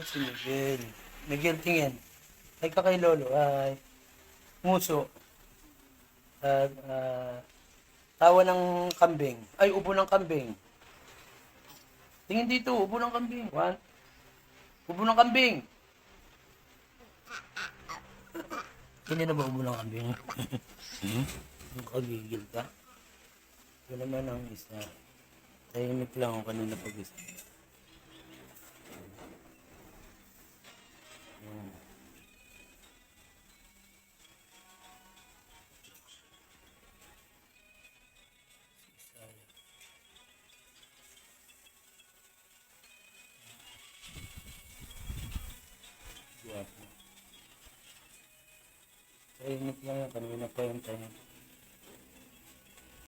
Si Miguel. Miguel, tingin. Ay ka kay Lolo. Ay. Nguso. Tawa ng kambing. Ay, ubo ng kambing. Tingin dito, ubo ng kambing. One. Ubo ng kambing. Hindi na ba ubo ng kambing? Kagigil ka. Ito naman ang isa. Tahimik lang ako kanina pag-isa. Guwapo. Tahimik lang yan. Kanina pa yung tahimik.